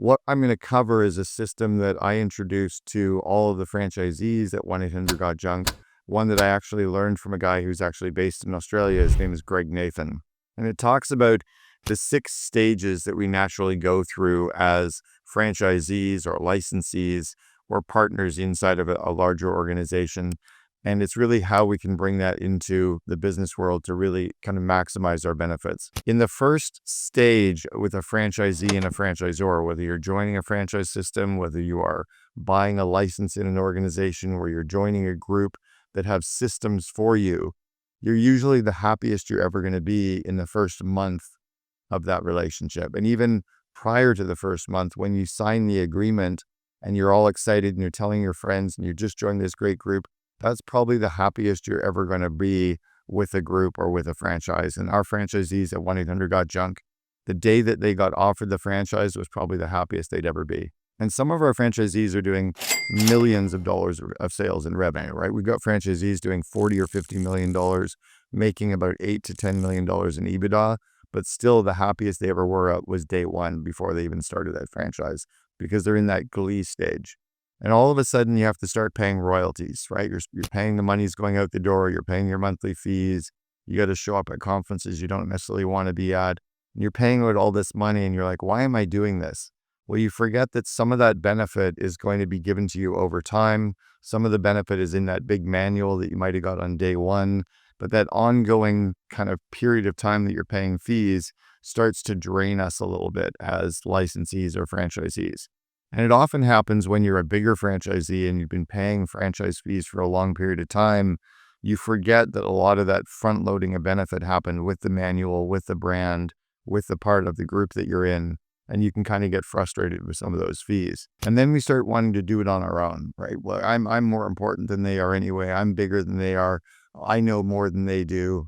What I'm going to cover is a system that I introduced to all of the franchisees at 1-800-GOT-JUNK, one that I actually learned from a guy who's actually based in Australia. His name is Greg Nathan. And it talks about the 6 stages that we naturally go through as franchisees or licensees or partners inside of a larger organization. And it's really how we can bring that into the business world to really kind of maximize our benefits. In the first stage with a franchisee and a franchisor, whether you're joining a franchise system, whether you are buying a license in an organization, where you're joining a group that have systems for you, you're usually the happiest you're ever going to be in the first month of that relationship. And even prior to the first month, when you sign the agreement and you're all excited and you're telling your friends and you just joined this great group, that's probably the happiest you're ever going to be with a group or with a franchise. And our franchisees at 1-800-GOT-JUNK, the day that they got offered the franchise was probably the happiest they'd ever be. And some of our franchisees are doing millions of dollars of sales and revenue, right? We've got franchisees doing $40 or $50 million, making about $8 to $10 million in EBITDA, but still the happiest they ever were was day one before they even started that franchise, because they're in that glee stage. And all of a sudden you have to start paying royalties, right? You're paying the money's going out the door. You're paying your monthly fees. You got to show up at conferences you don't necessarily want to be at. And you're paying out all this money and you're like, why am I doing this? Well, you forget that some of that benefit is going to be given to you over time. Some of the benefit is in that big manual that you might have got on day one, but that ongoing kind of period of time that you're paying fees starts to drain us a little bit as licensees or franchisees. And it often happens when you're a bigger franchisee and you've been paying franchise fees for a long period of time. You forget that a lot of that front loading of benefit happened with the manual, with the brand, with the part of the group that you're in. And you can kind of get frustrated with some of those fees. And then we start wanting to do it on our own, right? Well, I'm more important than they are anyway. I'm bigger than they are. I know more than they do.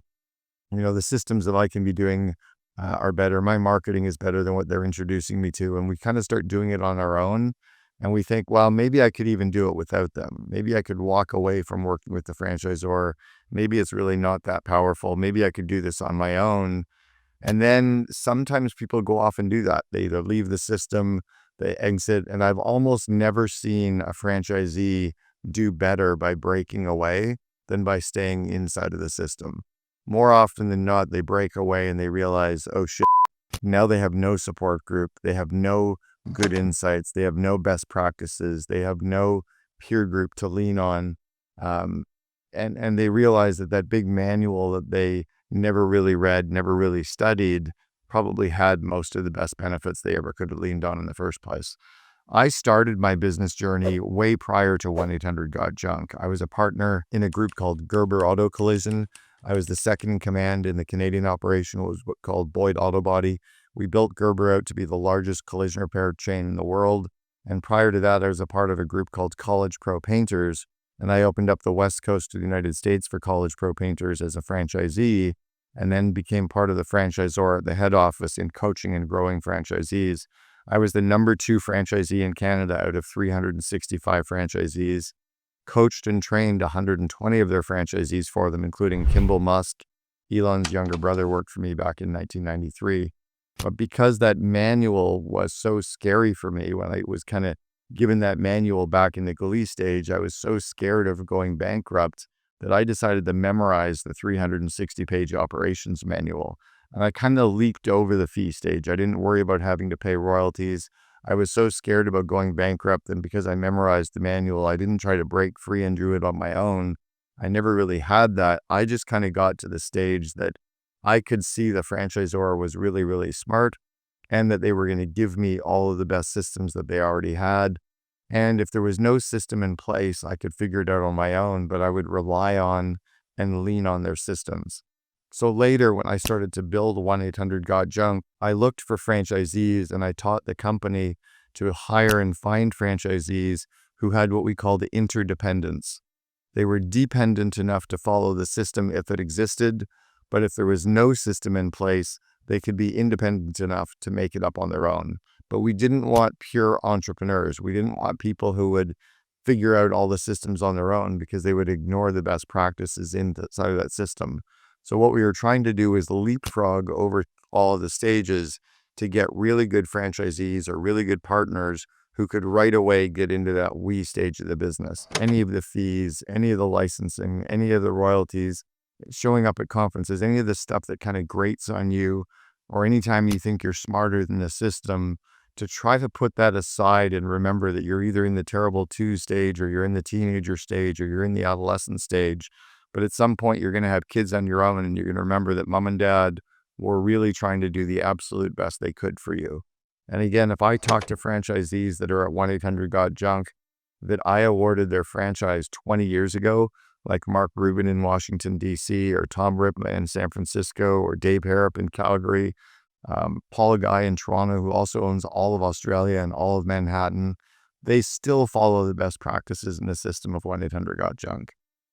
The systems that I can be doing are better. My marketing is better than what they're introducing me to. And we kind of start doing it on our own. And we think, well, maybe I could even do it without them. Maybe I could walk away from working with the franchisor. Maybe it's really not that powerful. Maybe I could do this on my own. And then sometimes people go off and do that. They either leave the system, they exit. And I've almost never seen a franchisee do better by breaking away than by staying inside of the system. More often than not, they break away and they realize, oh shit, now they have no support group. They have no good insights. They have no best practices. They have no peer group to lean on. And they realize that big manual that they never really read, never really studied, probably had most of the best benefits they ever could have leaned on in the first place. I started my business journey way prior to 1-800-GOT-JUNK. I was a partner in a group called Gerber Auto Collision. I was the second in command in the Canadian operation. It was called Boyd Auto Body. We built Gerber out to be the largest collision repair chain in the world. And prior to that, I was a part of a group called College Pro Painters. And I opened up the West Coast of the United States for College Pro Painters as a franchisee, and then became part of the franchisor at the head office in coaching and growing franchisees. I was the number 2 franchisee in Canada out of 365 franchisees, coached and trained 120 of their franchisees for them, including Kimball Musk. Elon's younger brother worked for me back in 1993. But because that manual was so scary for me, when I was kind of given that manual back in the glee stage, I was so scared of going bankrupt that I decided to memorize the 360-page operations manual. And I kind of leaped over the fee stage. I didn't worry about having to pay royalties. I was so scared about going bankrupt, and because I memorized the manual, I didn't try to break free and do it on my own. I never really had that. I just kind of got to the stage that I could see the franchisor was really, really smart, and that they were going to give me all of the best systems that they already had. And if there was no system in place, I could figure it out on my own, but I would rely on and lean on their systems. So later, when I started to build 1-800-GOT-JUNK, I looked for franchisees and I taught the company to hire and find franchisees who had what we called interdependence. They were dependent enough to follow the system if it existed, but if there was no system in place, they could be independent enough to make it up on their own. But we didn't want pure entrepreneurs. We didn't want people who would figure out all the systems on their own, because they would ignore the best practices inside of that system. So what we were trying to do is leapfrog over all of the stages to get really good franchisees or really good partners who could right away get into that we stage of the business. Any of the fees, any of the licensing, any of the royalties, showing up at conferences, any of the stuff that kind of grates on you, or anytime you think you're smarter than the system, to try to put that aside and remember that you're either in the terrible two stage, or you're in the teenager stage, or you're in the adolescent stage. But at some point, you're going to have kids on your own, and you're going to remember that mom and dad were really trying to do the absolute best they could for you. And again, if I talk to franchisees that are at 1-800-GOT-JUNK that I awarded their franchise 20 years ago, like Mark Rubin in Washington, D.C., or Tom Ripa in San Francisco, or Dave Harrop in Calgary, Paul Guy in Toronto, who also owns all of Australia and all of Manhattan, they still follow the best practices in the system of 1-800-GOT-JUNK.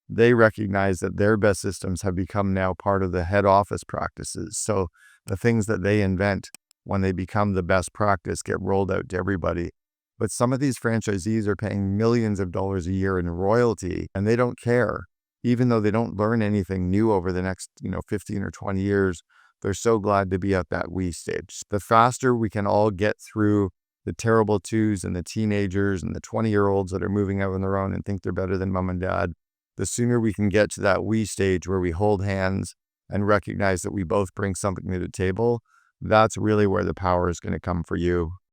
They recognize that their best systems have become now part of the head office practices. So the things that they invent when they become the best practice get rolled out to everybody. But some of these franchisees are paying millions of dollars a year in royalty, and they don't care. Even though they don't learn anything new over the next, 15 or 20 years, they're so glad to be at that we stage. The faster we can all get through the terrible twos and the teenagers and the 20-year-olds that are moving out on their own and think they're better than mom and dad, the sooner we can get to that we stage where we hold hands and recognize that we both bring something to the table, that's really where the power is going to come for you.